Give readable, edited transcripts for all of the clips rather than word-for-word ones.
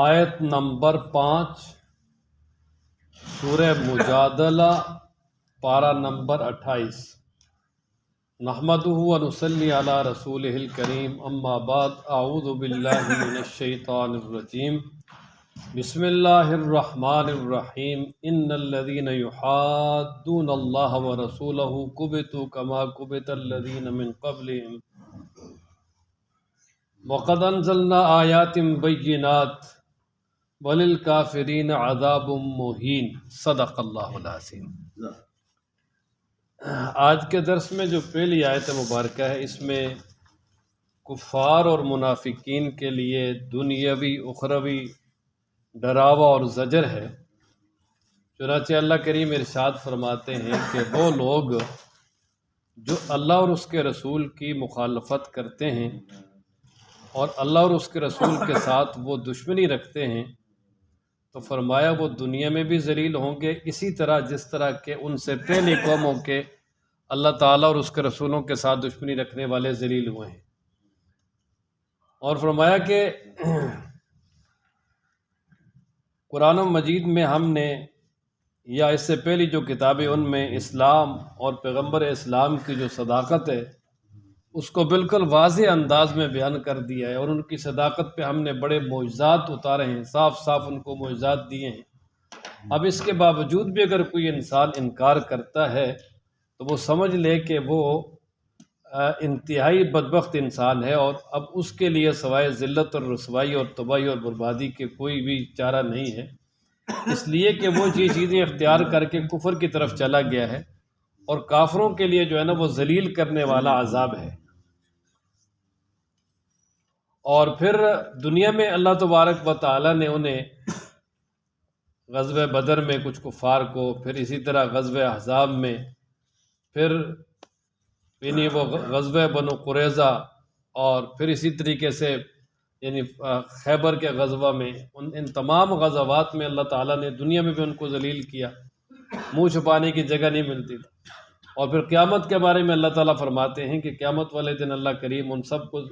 آیت نمبر 5 سورہ مجادلہ پارہ نمبر 28۔ نحمدہ و نصلی علی رسولہ الکریم، اما بعد، اعوذ باللہ من الشیطان الرجیم، بسم اللہ الرحمن الرحیم۔ ان الذین یحادون اللہ ورسولہ کبتوا کما کبت الذین من قبلہم وقد انزلنا آیات بینات وللکافرین عذاب مہین۔ صدق اللہ العظیم۔ آج کے درس میں جو پہلی آیت مبارکہ ہے، اس میں کفار اور منافقین کے لیے دنیاوی اخروی ڈراوا اور زجر ہے۔ چنانچہ اللہ کریم ارشاد فرماتے ہیں کہ وہ لوگ جو اللہ اور اس کے رسول کی مخالفت کرتے ہیں اور اللہ اور اس کے رسول کے ساتھ وہ دشمنی رکھتے ہیں، تو فرمایا وہ دنیا میں بھی ذلیل ہوں گے، اسی طرح جس طرح کہ ان سے پہلی قوموں کے اللہ تعالیٰ اور اس کے رسولوں کے ساتھ دشمنی رکھنے والے ذلیل ہوئے ہیں۔ اور فرمایا کہ قرآن مجید میں ہم نے یا اس سے پہلی جو کتابیں ان میں اسلام اور پیغمبر اسلام کی جو صداقت ہے اس کو بالکل واضح انداز میں بیان کر دیا ہے، اور ان کی صداقت پہ ہم نے بڑے معجزات اتارے ہیں، صاف صاف ان کو معجزات دیے ہیں۔ اب اس کے باوجود بھی اگر کوئی انسان انکار کرتا ہے تو وہ سمجھ لے کہ وہ انتہائی بدبخت انسان ہے، اور اب اس کے لیے سوائے ذلت اور رسوائی اور تباہی اور بربادی کے کوئی بھی چارہ نہیں ہے، اس لیے کہ وہ یہ چیزیں اختیار کر کے کفر کی طرف چلا گیا ہے، اور کافروں کے لیے جو ہے نا وہ ذلیل کرنے والا عذاب ہے۔ اور پھر دنیا میں اللہ تبارک و تعالیٰ نے انہیں غزوہ بدر میں کچھ کفار کو، پھر اسی طرح غزوہ احزاب میں، پھر یعنی وہ غزوہ بنو قریظہ، اور پھر اسی طریقے سے یعنی خیبر کے غزوہ میں، ان تمام غزوات میں اللہ تعالیٰ نے دنیا میں بھی ان کو ذلیل کیا، منہ چھپانے کی جگہ نہیں ملتی تھی۔ اور پھر قیامت کے بارے میں اللہ تعالیٰ فرماتے ہیں کہ قیامت والے دن اللہ کریم ان سب کو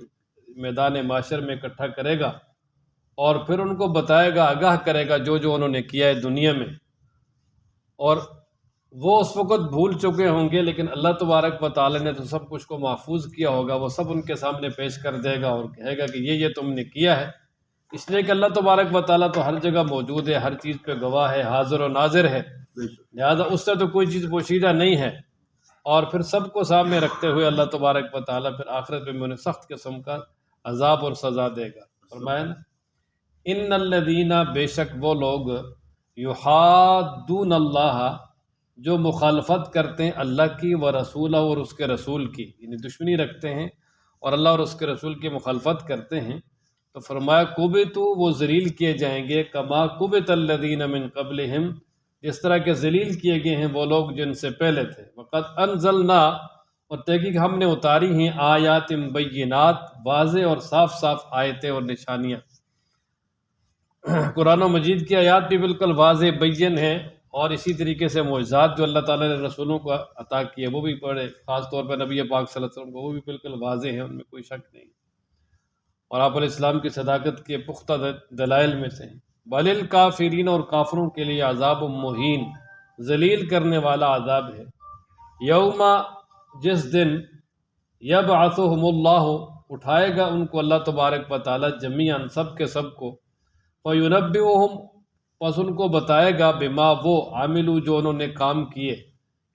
میدان معاشر میں اکٹھا کرے گا، اور پھر ان کو بتائے گا، آگاہ کرے گا جو جو انہوں نے کیا ہے دنیا میں، اور وہ اس وقت بھول چکے ہوں گے، لیکن اللہ تبارک و تعالیٰ نے تو سب کچھ کو محفوظ کیا ہوگا، وہ سب ان کے سامنے پیش کر دے گا اور کہے گا کہ یہ تم نے کیا ہے، اس لیے کہ اللہ تبارک و تعالیٰ تو ہر جگہ موجود ہے، ہر چیز پہ گواہ ہے، حاضر و ناظر ہے، لہذا اس سے تو کوئی چیز پوشیدہ نہیں ہے۔ اور پھر سب کو سامنے رکھتے ہوئے اللہ تبارک و تعالیٰ پھر آخرت میں انہیں سخت قسم کا عذاب اور سزا دے گا۔ فرمایا نا، ان الذین، بے شک وہ لوگ، یحادون اللہ، جو مخالفت کرتے ہیں اللہ کی، و رسولہ، اور اس کے رسول کی، یعنی دشمنی رکھتے ہیں اور اللہ اور اس کے رسول کی مخالفت کرتے ہیں، تو فرمایا کبتوا، وہ ذلیل کیے جائیں گے، کما کبت الذین من قبلہم، جس طرح کے ذلیل کیے گئے ہیں وہ لوگ جن سے پہلے تھے۔ وقد انزلنا، اور تحقیق ہم نے اتاری ہیں، آیات بینات، واضح اور صاف صاف آیتیں اور نشانیاں۔ قرآن و مجید کی آیات بھی بالکل واضح بین ہیں، اور اسی طریقے سے معجزات جو اللہ تعالیٰ نے رسولوں کو عطا کیے وہ بھی بڑے، خاص طور پر نبی پاک صلی اللہ علیہ وسلم کو، وہ بھی بالکل واضح ہیں، ان میں کوئی شک نہیں، اور آپ علیہ السلام کی صداقت کے پختہ دلائل میں سے ہیں۔ وللکافرین، اور کافروں کے لیے عذاب مہین، ذلیل کرنے والا عذاب ہے۔ یوم، جس دن، یبعثہم اللہ، اٹھائے گا ان کو اللہ تبارک و تعالیٰ جمیعاً، سب کے سب کو، فینبئہم، پس ان کو بتائے گا، بما، وہ، عاملو، جو انہوں نے کام کیے،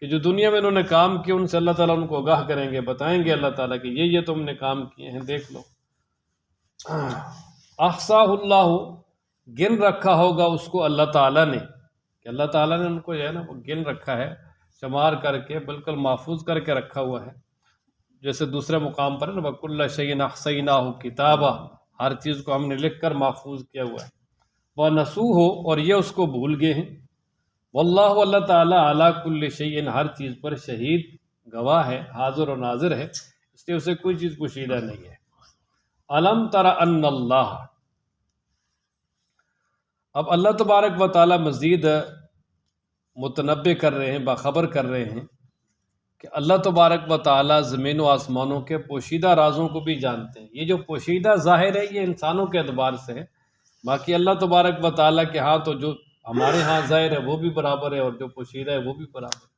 کہ جو دنیا میں انہوں نے کام کیے ان سے اللہ تعالیٰ ان کو آگاہ کریں گے، بتائیں گے اللہ تعالیٰ کہ یہ تم نے کام کیے ہیں، دیکھ لو۔ احصاہ اللہ، گن رکھا ہوگا اس کو اللہ تعالیٰ نے، کہ اللہ تعالیٰ نے ان کو جو ہے نا وہ گن رکھا ہے، شمار کر کے بالکل محفوظ کر کے رکھا ہوا ہے۔ جیسے دوسرے مقام پر وَكُلَّ شَيْءٍ أَحْصَيْنَاهُ كِتَابًا، ہر چیز کو ہم نے لکھ کر محفوظ کیا ہوا ہے۔ وَنَسُوهُ، اور یہ اس کو بھول گئے ہیں۔ وَاللَّهُ، اللہ تعالیٰ، عَلَىٰ كُلِّ شَيْءٍ، ہر چیز پر شہید، گواہ ہے، حاضر و ناظر ہے، اس لیے اسے کوئی چیز پوشیدہ نہیں ہے۔ أَلَمْ تَرَ أَنَّ اللَّهَ، اب اللہ تبارک و تعالیٰ مزید متنبع کر رہے ہیں، باخبر کر رہے ہیں کہ اللہ تبارک و تعالیٰ زمین و آسمانوں کے پوشیدہ رازوں کو بھی جانتے ہیں۔ یہ جو پوشیدہ ظاہر ہے یہ انسانوں کے اعتبار سے ہے، باقی اللہ تبارک و تعالیٰ کے ہاں تو جو ہمارے ہاں ظاہر ہے وہ بھی برابر ہے، اور جو پوشیدہ ہے وہ بھی برابر ہے۔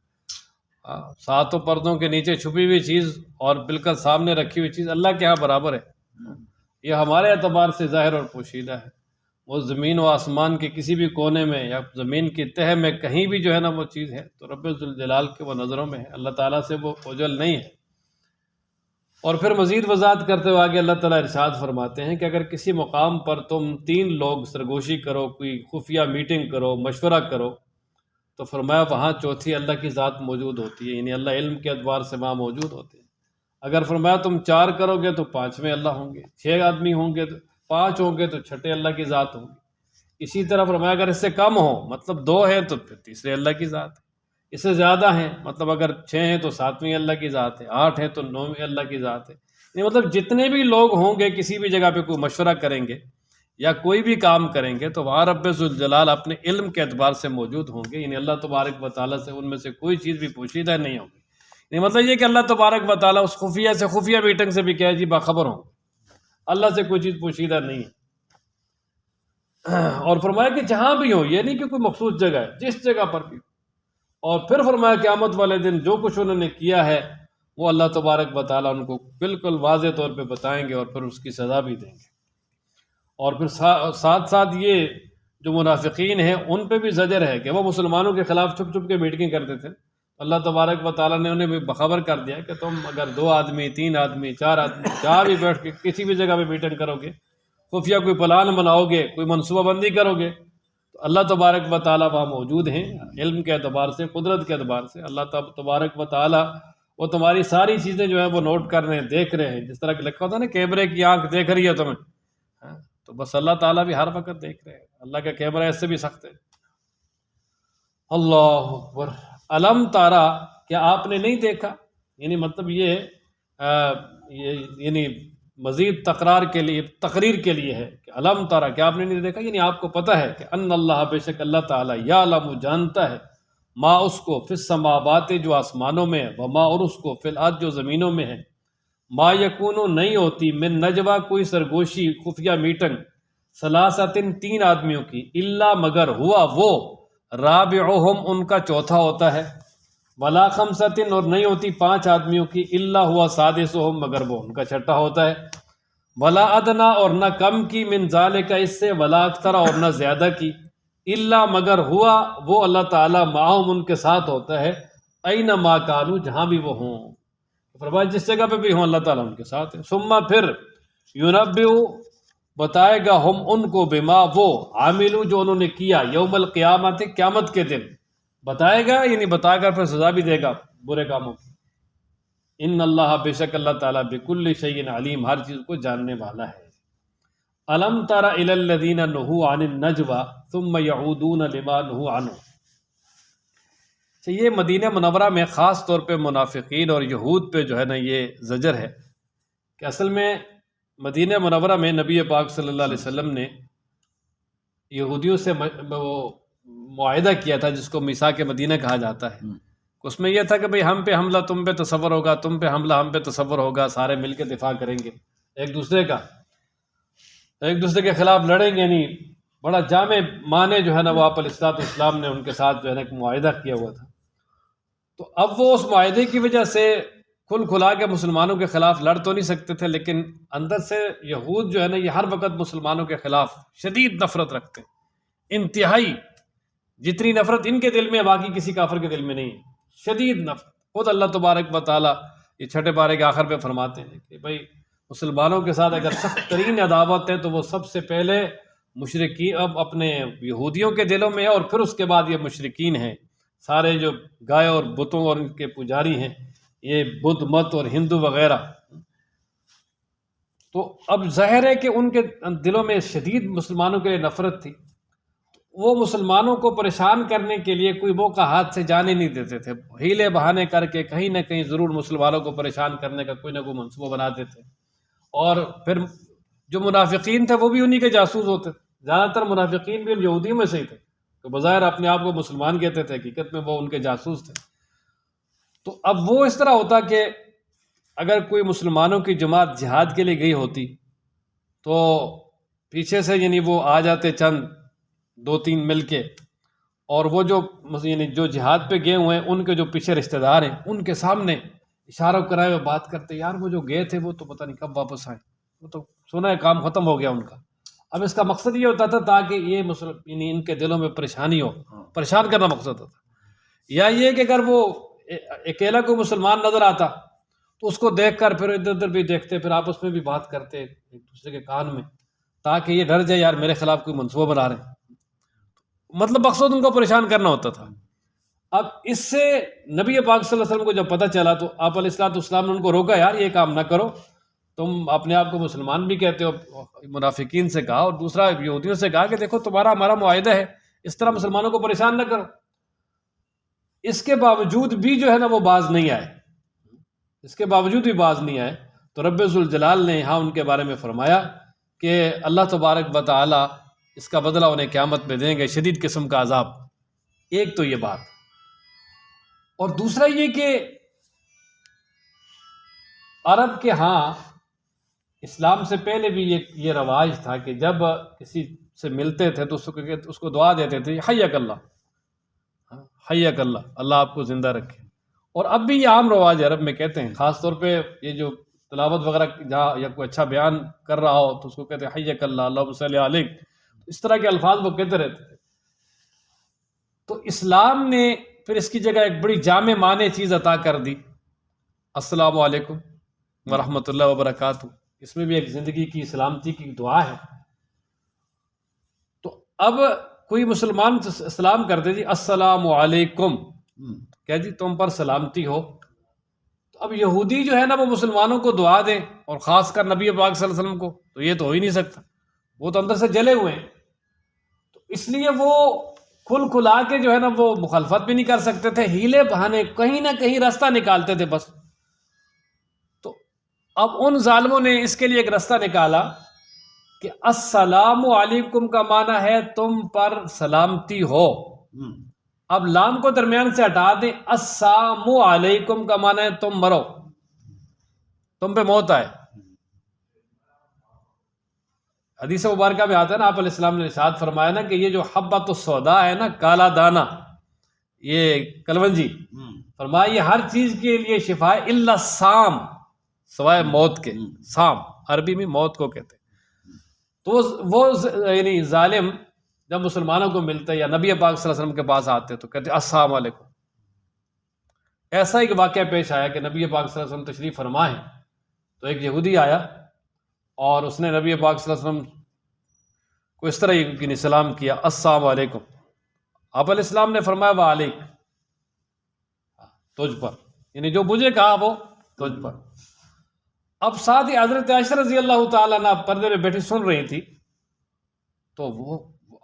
ساتوں پردوں کے نیچے چھپی ہوئی چیز اور بالکل سامنے رکھی ہوئی چیز اللہ کے ہاں برابر ہے۔ یہ ہمارے اعتبار سے ظاہر اور پوشیدہ ہے، وہ زمین و آسمان کے کسی بھی کونے میں یا زمین کی تہہ میں کہیں بھی جو ہے نا وہ چیز ہے تو رب ذوالجلال کے وہ نظروں میں ہے، اللہ تعالیٰ سے وہ اوجل نہیں ہے۔ اور پھر مزید وضاحت کرتے ہوئے آگے اللہ تعالیٰ ارشاد فرماتے ہیں کہ اگر کسی مقام پر تم 3 لوگ سرگوشی کرو، کوئی خفیہ میٹنگ کرو، مشورہ کرو، تو فرمایا وہاں چوتھی اللہ کی ذات موجود ہوتی ہے، یعنی اللہ علم کے اعتبار سے وہاں موجود ہوتے ہیں۔ اگر فرمایا تم 4 کرو گے تو 5ویں اللہ ہوں گے، 6 آدمی ہوں گے تو 5 ہوں گے تو 6 اللہ کی ذات ہوں گی۔ اسی طرح فرمایا اگر اس سے کم ہو، مطلب 2 ہیں تو پھر تیسرے اللہ کی ذات ہے، اس سے زیادہ ہیں مطلب اگر 6 ہیں تو 7ویں اللہ کی ذات ہے، 8 ہیں تو 9ویں اللہ کی ذات ہے۔ یعنی مطلب جتنے بھی لوگ ہوں گے کسی بھی جگہ پہ کوئی مشورہ کریں گے یا کوئی بھی کام کریں گے تو وہاں رب ذوالجلال اپنے علم کے اعتبار سے موجود ہوں گے، یعنی اللہ تبارک و تعالیٰ سے ان میں سے کوئی چیز بھی پوشیدہ نہیں ہوگی۔ یعنی مطلب یہ کہ اللہ تبارک و تعالیٰ اس خفیہ سے خفیہ میٹنگ سے بھی کہے جی باخبر ہوں، اللہ سے کوئی چیز پوشیدہ نہیں ہے۔ اور فرمایا کہ جہاں بھی ہو، یہ نہیں کہ کوئی مخصوص جگہ ہے، جس جگہ پر بھی۔ اور پھر فرمایا قیامت والے دن جو کچھ انہوں نے کیا ہے وہ اللہ تبارک و تعالیٰ ان کو بالکل واضح طور پہ بتائیں گے اور پھر اس کی سزا بھی دیں گے۔ اور پھر ساتھ ساتھ یہ جو منافقین ہیں ان پہ بھی زجر ہے کہ وہ مسلمانوں کے خلاف چھپ چھپ کے میٹنگ کرتے تھے، اللہ تبارک و تعالیٰ نے انہیں بھی بخبر کر دیا کہ تم اگر 2 آدمی 3 آدمی 4 آدمی جہاں بھی بیٹھ کے کسی بھی جگہ پہ میٹنگ کرو گے، خفیہ کوئی پلان بناؤ گے، کوئی منصوبہ بندی کرو گے تو اللہ تبارک و تعالیٰ وہاں موجود ہیں، علم کے اعتبار سے، قدرت کے اعتبار سے۔ اللہ تبارک و تعالیٰ وہ تمہاری ساری چیزیں جو ہیں وہ نوٹ کر رہے ہیں، دیکھ رہے ہیں، جس طرح کہ لکھا ہوتا ہے نا کیمرے کی آنکھ دیکھ رہی ہے تمہیں، تو بس اللہ تعالیٰ بھی ہر وقت دیکھ رہے ہیں، اللہ کا کیمرہ اس سے بھی سخت ہے۔ اللہ اکبر۔ علم تارا، کیا آپ نے نہیں دیکھا؟ یعنی مطلب یہ یعنی مزید تقریر کے لیے ہے کہ علم تارا، کیا آپ نے نہیں دیکھا، یعنی آپ کو پتہ ہے کہ ان اللہ، بے شک اللہ تعالیٰ، یعلم، جانتا ہے، ما اس کو، فی السماوات جو آسمانوں میں ہے، وما اور اس کو، فی الارض جو زمینوں میں ہے، ما یکونو نہیں ہوتی، من نجوا کوئی سرگوشی خفیہ میٹنگ، ثلاثۃ 3 آدمیوں کی، الا مگر ہوا وہ، رابعہم ان کا چوتھا ہوتا ہے، ولا خمسۃ اور نہیں ہوتی 5 آدمیوں کی، الا ہوا سادسہم مگر وہ ان کا چھٹا ہوتا ہے، ولا ادنا اور نہ کم کی، من ذالک اس سے، ولا اکثر اور نہ زیادہ کی، الا مگر ہوا وہ اللہ تعالیٰ معہم ان کے ساتھ ہوتا ہے، اینما کانوا جہاں بھی وہ ہوں، فرمایا جس جگہ پہ بھی ہوں اللہ تعالیٰ ان کے ساتھ ہے۔ ثم پھر یونبئ بتائے گا ہم ان کو، بما وہ، عاملو جو انہوں نے کیا، یوم القیامت قیامت کے دن بتائے گا، یعنی بتا کر پھر سزا بھی دے گا برے کاموں کی۔ ان اللہ، بے شک اللہ تعالیٰ، بکل شیء علیم، ہر چیز کو جاننے والا ہے۔ الم تر الی الذین نہوا عن النجوى ثم یعودون لما نہوا عنہ۔ یہ مدینہ منورہ میں خاص طور پہ منافقین اور یہود پہ جو ہے نا یہ زجر ہے کہ اصل میں مدینہ منورہ میں نبی پاک صلی اللہ علیہ وسلم نے یہودیوں سے وہ معاہدہ کیا تھا جس کو میثاق مدینہ کہا جاتا ہے۔ اس میں یہ تھا کہ بھئی ہم پہ حملہ تم پہ تصور ہوگا، تم پہ حملہ ہم پہ تصور ہوگا، سارے مل کے دفاع کریں گے ایک دوسرے کے خلاف لڑیں گے نہیں۔ بڑا جامع معنی جو ہے نا وہ آپ علیہ الصلوۃ والسلام نے ان کے ساتھ جو ہے نا ایک معاہدہ کیا ہوا تھا۔ تو اب وہ اس معاہدے کی وجہ سے کھل کھلا کے مسلمانوں کے خلاف لڑ تو نہیں سکتے تھے، لیکن اندر سے یہود جو ہے نا یہ ہر وقت مسلمانوں کے خلاف شدید نفرت رکھتے ہیں، انتہائی، جتنی نفرت ان کے دل میں ہے باقی کسی کافر کے دل میں نہیں ہے، شدید نفرت۔ خود اللہ تبارک و تعالیٰ یہ 6 پارے کے آخر پہ فرماتے ہیں کہ بھائی مسلمانوں کے ساتھ اگر سخت ترین عداوت ہے تو وہ سب سے پہلے مشرکی اب اپنے یہودیوں کے دلوں میں ہے، اور پھر اس کے بعد یہ مشرکین ہیں، سارے جو گائے اور بتوں اور ان کے پجاری ہیں، یہ بدھ مت اور ہندو وغیرہ۔ تو اب ظاہر ہے کہ ان کے دلوں میں شدید مسلمانوں کے لیے نفرت تھی، وہ مسلمانوں کو پریشان کرنے کے لیے کوئی موقع ہاتھ سے جانے نہیں دیتے تھے، ہیلے بہانے کر کے کہیں نہ کہیں ضرور مسلمانوں کو پریشان کرنے کا کوئی نہ کوئی منصوبہ بناتے تھے۔ اور پھر جو منافقین تھے وہ بھی انہی کے جاسوس ہوتے تھے، زیادہ تر منافقین بھی ان یہودیوں میں سے ہی تھے، تو بظاہر اپنے آپ کو مسلمان کہتے تھے، حقیقت میں وہ ان کے جاسوس تھے۔ تو اب وہ اس طرح ہوتا کہ اگر کوئی مسلمانوں کی جماعت جہاد کے لیے گئی ہوتی تو پیچھے سے یعنی وہ آ جاتے چند 2-3 مل کے، اور وہ جو یعنی جو جہاد پہ گئے ہوئے ہیں ان کے جو پیچھے رشتہ دار ہیں ان کے سامنے اشارہ کرائے ہوئے بات کرتے، یار وہ جو گئے تھے وہ تو پتہ نہیں کب واپس آئے، وہ تو سنا ہے کام ختم ہو گیا ان کا۔ اب اس کا مقصد یہ ہوتا تھا تاکہ یہ یعنی ان کے دلوں میں پریشانی ہو، پریشان کرنا مقصد ہوتا، یا یہ کہ اگر وہ اکیلا کوئی مسلمان نظر آتا تو اس کو دیکھ کر پھر ادھر ادھر بھی دیکھتے، پھر آپس میں بھی بات کرتے ایک دوسرے کے کان میں، تاکہ یہ ڈر جائے یار میرے خلاف کوئی منصوبہ بنا رہے ہیں، مطلب مقصد ان کو پریشان کرنا ہوتا تھا۔ اب اس سے نبی پاک صلی اللہ علیہ وسلم کو جب پتہ چلا تو آپ علیہ الصلوۃ والسلام نے ان کو روکا، یار یہ کام نہ کرو، تم اپنے آپ کو مسلمان بھی کہتے ہو، منافقین سے کہا، اور دوسرا یہودیوں سے کہا کہ دیکھو تمہارا ہمارا معاہدہ ہے، اس طرح مسلمانوں کو پریشان نہ کرو۔ اس کے باوجود بھی جو ہے نا وہ باز نہیں آئے، اس کے باوجود بھی باز نہیں آئے، تو رب ذوالجلال نے یہاں ان کے بارے میں فرمایا کہ اللہ تبارک و تعالی اس کا بدلہ انہیں قیامت میں دیں گے، شدید قسم کا عذاب۔ ایک تو یہ بات، اور دوسرا یہ کہ عرب کے ہاں اسلام سے پہلے بھی یہ رواج تھا کہ جب کسی سے ملتے تھے تو اس کو دعا دیتے تھے، حیک اللہ، حیک اللہ، اللہ آپ کو زندہ رکھے۔ اور اب بھی یہ عام رواج عرب میں کہتے ہیں، خاص طور پہ یہ جو تلاوت وغیرہ جہاں یا کوئی اچھا بیان کر رہا ہو تو اس کو کہتے ہیں حیک اللہ، اللہم صلی علیک، اس طرح کے الفاظ وہ کہتے رہتے تھے۔ تو اسلام نے پھر اس کی جگہ ایک بڑی جامع معنی چیز عطا کر دی، السلام علیکم ورحمۃ اللہ وبرکاتہ، اس میں بھی ایک زندگی کی سلامتی کی دعا ہے۔ تو اب کوئی مسلمان اسلام کرتے جی السلام علیکم، کہ جی تم پر سلامتی ہو، تو اب یہودی جو ہے نا وہ مسلمانوں کو دعا دیں، اور خاص کر نبی پاک صلی اللہ علیہ وسلم کو، تو یہ تو ہو ہی نہیں سکتا، وہ تو اندر سے جلے ہوئے ہیں، تو اس لیے وہ کھل کھلا کے جو ہے نا وہ مخالفت بھی نہیں کر سکتے تھے، ہیلے بہانے کہیں نہ کہیں راستہ نکالتے تھے بس۔ تو اب ان ظالموں نے اس کے لیے ایک راستہ نکالا کہ السلام علیکم کا معنی ہے تم پر سلامتی ہو، اب لام کو درمیان سے ہٹا دیں، السلام علیکم کا معنی ہے تم مرو، تم پہ موت آئے۔ حدیث مبارکہ میں آتا ہے نا، آپ علیہ السلام نے ارشاد فرمایا نا کہ یہ جو حبۃ السودا ہے نا، کالا دانہ، یہ کلونجی، فرمایا یہ ہر چیز کے لیے شفا ہے الا السام، سوائے موت کے۔ سام عربی میں موت کو کہتے ہیں۔ تو وہ یعنی ظالم جب مسلمانوں کو ملتے یا نبی پاک صلی اللہ علیہ وسلم کے پاس آتے تو کہتے السلام علیکم۔ ایسا ایک واقعہ پیش آیا کہ نبی پاک صلی اللہ علیہ وسلم تشریف فرما ہے، تو ایک یہودی آیا اور اس نے نبی پاک صلی اللہ علیہ وسلم کو اس طرح یعنی سلام کیا، السلام علیکم۔ آپ علیہ السلام نے فرمایا وعلیک، تجھ پر، یعنی جو مجھے کہا وہ تجھ پر۔ اب ساتھ ہی حضرت عائشہ رضی اللہ تعالیٰ عنہ پردے میں بیٹھی سن رہی تھی، تو وہ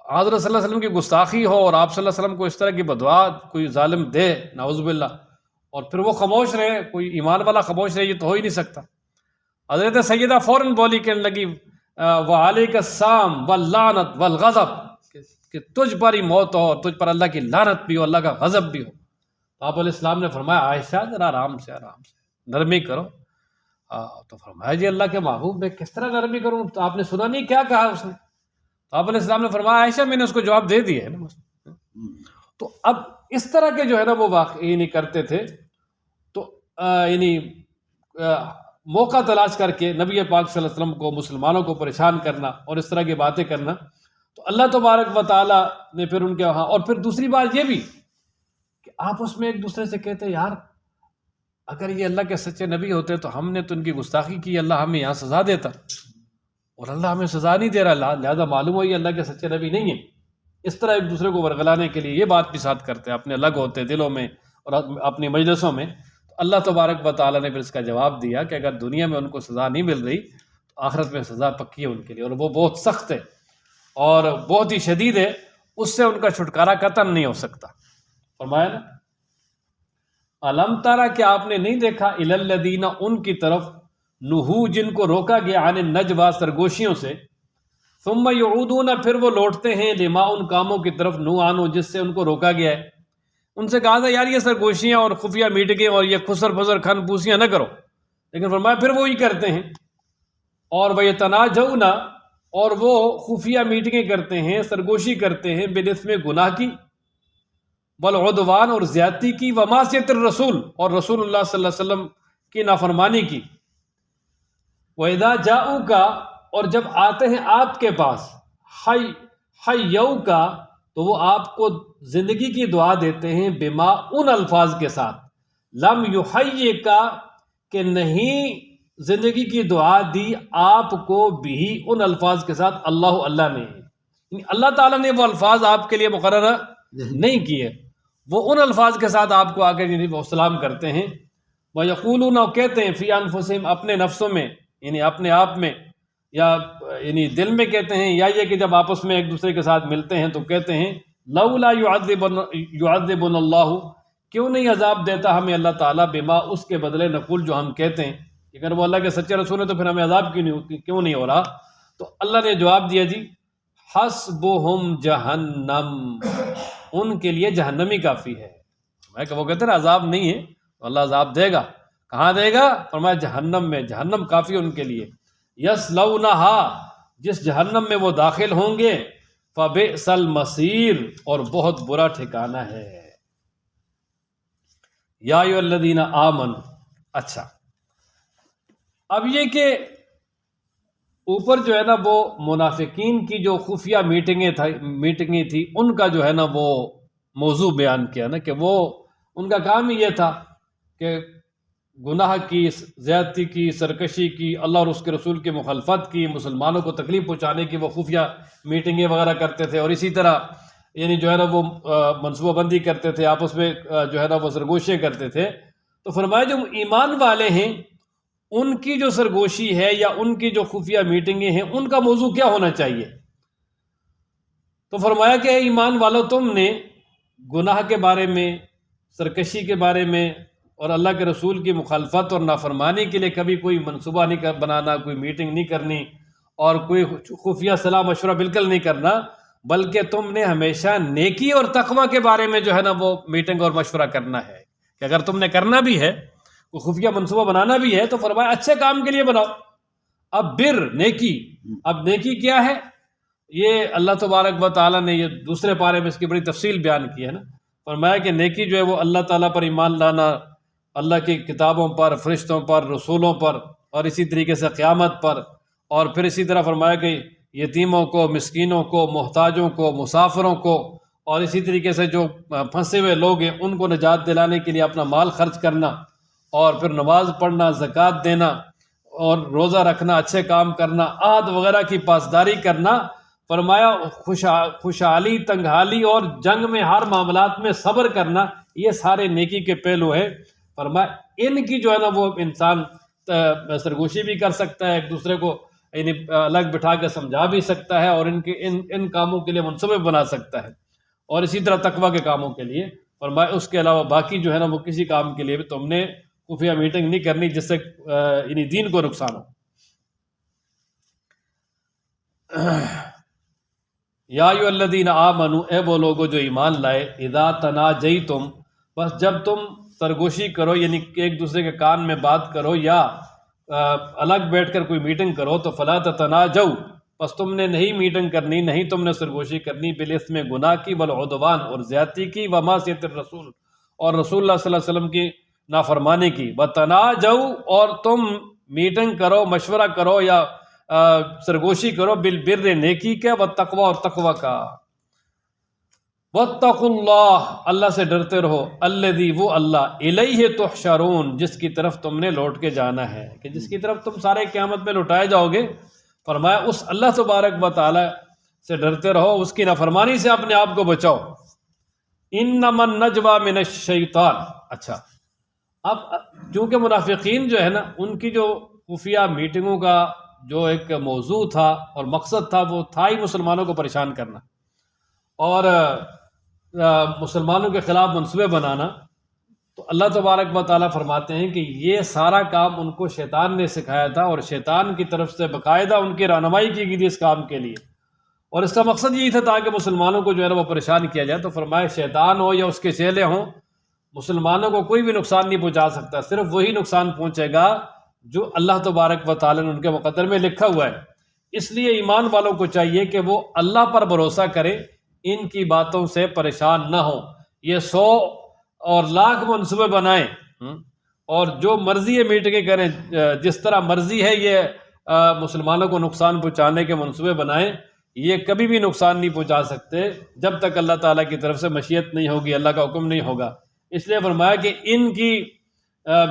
حضرت صلی اللہ علیہ وسلم کی گستاخی ہو اور آپ صلی اللہ علیہ وسلم کو اس طرح کی بدعا کوئی ظالم دے، نعوذ باللہ، اور پھر وہ خاموش رہے، کوئی ایمان والا خاموش رہے، یہ تو ہو ہی نہیں سکتا۔ حضرت سیدہ فوراً بولی، کہنے لگی وعلیک السلام واللعنت والغضب، کہ تجھ پر ہی موت ہو اور تجھ پر اللہ کی لعنت بھی ہو، اللہ کا غضب بھی ہو۔ تو آپ علیہ السلام نے فرمایا عائشہ ذرا آرام سے، آرام سے نرمی کرو۔ تو فرمایا جی اللہ کے محبوب میں کس طرح نرمی کروں؟ تو آپ نے سنا نہیں کیا کہا اس نے؟ تو آپ علیہ السلام نے فرمایا عائشہ میں نے اس کو جواب دے دیا ہے نا۔ تو اب اس طرح کے جو ہے نا وہ واقعی نہیں کرتے تھے، تو یعنی موقع تلاش کر کے نبی پاک صلی اللہ علیہ وسلم کو، مسلمانوں کو پریشان کرنا اور اس طرح کی باتیں کرنا، تو اللہ تبارک و تعالیٰ نے پھر ان کے وہاں۔ اور پھر دوسری بات یہ بھی کہ آپس میں ایک دوسرے سے کہتے یار اگر یہ اللہ کے سچے نبی ہوتے تو ہم نے تو ان کی گستاخی کی، اللہ ہمیں یہاں سزا دیتا، اور اللہ ہمیں سزا نہیں دے رہا، لہذا معلوم ہو یہ اللہ کے سچے نبی نہیں ہیں۔ اس طرح ایک دوسرے کو ورگلانے کے لیے یہ بات بھی ساتھ کرتے ہیں، اپنے الگ ہوتے دلوں میں اور اپنی مجلسوں میں۔ تو اللہ تبارک و تعالیٰ نے پھر اس کا جواب دیا کہ اگر دنیا میں ان کو سزا نہیں مل رہی تو آخرت میں سزا پکی ہے ان کے لیے، اور وہ بہت سخت ہے اور بہت ہی شدید ہے، اس سے ان کا چھٹکارا قطعاً نہیں ہو سکتا۔ فرمایا نا الم تارا، کہ آپ نے نہیں دیکھا الی الذین، ان کی طرف نہو جن کو روکا گیا، عن النجوى سرگوشیوں سے، ثم یعودون پھر وہ لوٹتے ہیں، لما ان کاموں کی طرف نو عنہ جس سے ان کو روکا گیا ہے۔ ان سے کہا تھا یار یہ سرگوشیاں اور خفیہ میٹنگیں اور یہ خسر پھسر کھن پوسیاں نہ کرو، لیکن فرمایا پھر وہی کرتے ہیں۔ اور ویتناجون، اور وہ خفیہ میٹنگیں کرتے ہیں، سرگوشی کرتے ہیں بالاسم گناہ کی، والعدوان اور زیادتی کی، ومعصیت الرسول اور رسول اللہ صلی اللہ علیہ وسلم کی نافرمانی کی، وَإِذَا جَاءُوكَ اور جب آتے ہیں آپ کے پاس، حَيَّوْكَ تو وہ آپ کو زندگی کی دعا دیتے ہیں، بما ان الفاظ کے ساتھ، لم یحییک کہ نہیں زندگی کی دعا دی آپ کو بھی ان الفاظ کے ساتھ اللہ نے، یعنی اللہ تعالیٰ نے وہ الفاظ آپ کے لیے مقررہ نہیں کیے، وہ ان الفاظ کے ساتھ آپ کو آ کے وہ سلام کرتے ہیں، وَيَقُولُونَ اور کہتے ہیں، فی انفسہم اپنے نفسوں میں، یعنی اپنے آپ میں، یا یعنی دل میں کہتے ہیں، یا یہ کہ جب آپس میں ایک دوسرے کے ساتھ ملتے ہیں تو کہتے ہیں، لولا یعذبنا اللہ کیوں نہیں عذاب دیتا ہمیں اللہ تعالیٰ، بما اس کے بدلے نقول جو ہم کہتے ہیں، اگر وہ اللہ کے سچے رسول ہیں تو پھر ہمیں عذاب کیوں نہیں ہو رہا؟ تو اللہ نے جواب دیا جی، حسبہم جہنم ان کے لیے جہنم ہی کافی ہے۔ میں کہ وہ کہتے ہیں نا عذاب نہیں ہے تو اللہ عذاب دے گا، کہاں دے گا؟ فرمایا جہنم میں، جہنم کافی ہے ان کے لیے، یصلونہا جس جہنم میں وہ داخل ہوں گے، فبئس المصیر اور بہت برا ٹھکانہ ہے۔ یا ایھا الذین آمنوا، اچھا اب یہ کہ اوپر جو ہے نا وہ منافقین کی جو خفیہ میٹنگیں تھی ان کا جو ہے نا وہ موضوع بیان کیا نا، کہ وہ ان کا کام ہی یہ تھا کہ گناہ کی، زیادتی کی، سرکشی کی، اللہ اور اس کے رسول کی مخالفت کی، مسلمانوں کو تکلیف پہنچانے کی وہ خفیہ میٹنگیں وغیرہ کرتے تھے، اور اسی طرح یعنی جو ہے نا وہ منصوبہ بندی کرتے تھے، آپس میں جو ہے نا وہ سرگوشیاں کرتے تھے۔ تو فرمایا جو ایمان والے ہیں ان کی جو سرگوشی ہے یا ان کی جو خفیہ میٹنگیں ہیں ان کا موضوع کیا ہونا چاہیے؟ تو فرمایا کہ ایمان والو تم نے گناہ کے بارے میں، سرکشی کے بارے میں اور اللہ کے رسول کی مخالفت اور نافرمانی کے لیے کبھی کوئی منصوبہ نہیں بنانا، کوئی میٹنگ نہیں کرنی، اور کوئی خفیہ صلاح مشورہ بالکل نہیں کرنا، بلکہ تم نے ہمیشہ نیکی اور تقوی کے بارے میں جو ہے نا وہ میٹنگ اور مشورہ کرنا ہے، کہ اگر تم نے کرنا بھی ہے، کوئی خفیہ منصوبہ بنانا بھی ہے تو فرمایا اچھے کام کے لیے بناؤ۔ اب بر نیکی، اب نیکی کیا ہے؟ یہ اللہ تبارک و تعالیٰ نے یہ دوسرے پارے میں اس کی بڑی تفصیل بیان کی ہے نا، فرمایا کہ نیکی جو ہے وہ اللہ تعالیٰ پر ایمان لانا، اللہ کی کتابوں پر، فرشتوں پر، رسولوں پر، اور اسی طریقے سے قیامت پر، اور پھر اسی طرح فرمایا کہ یتیموں کو، مسکینوں کو، محتاجوں کو، مسافروں کو، اور اسی طریقے سے جو پھنسے ہوئے لوگ ہیں ان کو نجات دلانے کے لیے اپنا مال خرچ کرنا، اور پھر نماز پڑھنا، زکوٰۃ دینا، اور روزہ رکھنا، اچھے کام کرنا، عہد وغیرہ کی پاسداری کرنا، فرمایا خوشحالی، تنگحالی اور جنگ میں ہر معاملات میں صبر کرنا، یہ سارے نیکی کے پہلو ہیں۔ فرمایا ان کی جو ہے نا وہ انسان سرگوشی بھی کر سکتا ہے، ایک دوسرے کو یعنی الگ بٹھا کے سمجھا بھی سکتا ہے، اور ان کاموں کے لیے منصوبے بنا سکتا ہے، اور اسی طرح تقویٰ کے کاموں کے لیے۔ فرمایا اس کے علاوہ باقی جو ہے نا وہ کسی کام کے لیے بھی تم نے خفیہ میٹنگ نہیں کرنی جس سے یعنی دین کو نقصان ہو۔ یا ایھا الذین آمنوا، اے وہ لوگو جو ایمان لائے، اذا تناجیتم، بس جب تم سرگوشی کرو، یعنی ایک دوسرے کے کان میں بات کرو یا الگ بیٹھ کر کوئی میٹنگ کرو، تو فلا تتناجوا، بس تم نے نہیں میٹنگ کرنی، نہیں تم نے سرگوشی کرنی، بالاثم گناہ کی، والعدوان اور زیادتی کی، ومعصیت الرسول اور رسول اللہ صلی اللہ علیہ وسلم کی نافرمانی کی، وتناجوا اور تم میٹنگ کرو، مشورہ کرو یا سرگوشی کرو، بالبر نیکی کا، والتقوی اور تقوی کا، واتقوا اللہ اللہ سے ڈرتے رہو، الذی وہ اللہ، الیہ تحشرون جس کی طرف تم نے لوٹ کے جانا ہے، کہ جس کی طرف تم سارے قیامت میں لوٹائے جاؤ گے۔ فرمایا اس اللہ تبارک و تعالی سے ڈرتے رہو، اس کی نافرمانی سے اپنے آپ کو بچاؤ۔ انما النجوى من الشیطان، اچھا اب چونکہ منافقین جو ہے نا ان کی جو خفیہ میٹنگوں کا جو ایک موضوع تھا اور مقصد تھا وہ تھا ہی مسلمانوں کو پریشان کرنا اور مسلمانوں کے خلاف منصوبے بنانا، تو اللہ تبارک و تعالیٰ فرماتے ہیں کہ یہ سارا کام ان کو شیطان نے سکھایا تھا، اور شیطان کی طرف سے باقاعدہ ان کی رہنمائی کی گئی تھی اس کام کے لیے، اور اس کا مقصد یہی تھا تاکہ مسلمانوں کو جو ہے نا وہ پریشان کیا جائے۔ تو فرمایا شیطان ہو یا اس کے چیلے ہوں، مسلمانوں کو کوئی بھی نقصان نہیں پہنچا سکتا، صرف وہی نقصان پہنچے گا جو اللہ تبارک و تعالیٰ نے ان کے مقدر میں لکھا ہوا ہے۔ اس لیے ایمان والوں کو چاہیے کہ وہ اللہ پر بھروسہ کریں، ان کی باتوں سے پریشان نہ ہوں، یہ 100 اور لاکھ منصوبے بنائیں اور جو مرضی ہے میٹنگیں کریں، جس طرح مرضی ہے یہ مسلمانوں کو نقصان پہنچانے کے منصوبے بنائیں، یہ کبھی بھی نقصان نہیں پہنچا سکتے جب تک اللہ تعالیٰ کی طرف سے مشیت نہیں ہوگی، اللہ کا حکم نہیں ہوگا۔ اس لیے فرمایا کہ ان کی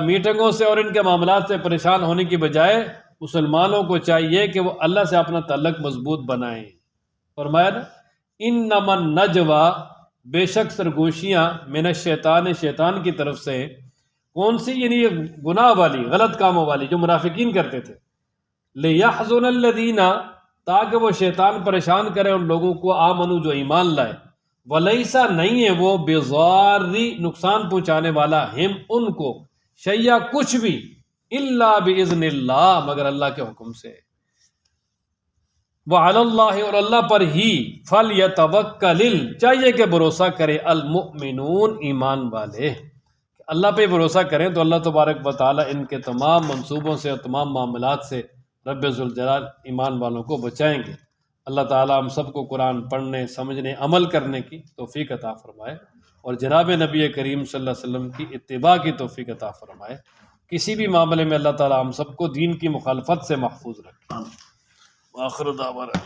میٹنگوں سے اور ان کے معاملات سے پریشان ہونے کی بجائے مسلمانوں کو چاہیے کہ وہ اللہ سے اپنا تعلق مضبوط بنائیں۔ فرمایا نا انما النجوى، بے شک سرگوشیاں من الشیطان، شیطان کی طرف سے، کون سی؟ یعنی یہ گناہ والی، غلط کاموں والی جو منافقین کرتے تھے، لیحزن الذین، تاکہ وہ شیطان پریشان کرے ان لوگوں کو، آمنو جو ایمان لائے، ولیسا نہیں ہے وہ، بضاری نقصان پہنچانے والا، ہم ان کو، شی'a کچھ بھی، الا باذن اللہ مگر اللہ کے حکم سے، وعلی اللہ اور اللہ پر ہی، فلیتوکل چاہیے کہ بھروسہ کرے، المؤمنون ایمان والے، اللہ پہ بھروسہ کریں تو اللہ تبارک و تعالیٰ ان کے تمام منصوبوں سے اور تمام معاملات سے رب ذوالجلال ایمان والوں کو بچائیں گے۔ اللہ تعالیٰ ہم سب کو قرآن پڑھنے، سمجھنے، عمل کرنے کی توفیق عطا فرمائے، اور جناب نبی کریم صلی اللہ علیہ وسلم کی اتباع کی توفیق عطا فرمائے۔ کسی بھی معاملے میں اللہ تعالیٰ ہم سب کو دین کی مخالفت سے محفوظ رکھے۔ وآخر دعوانا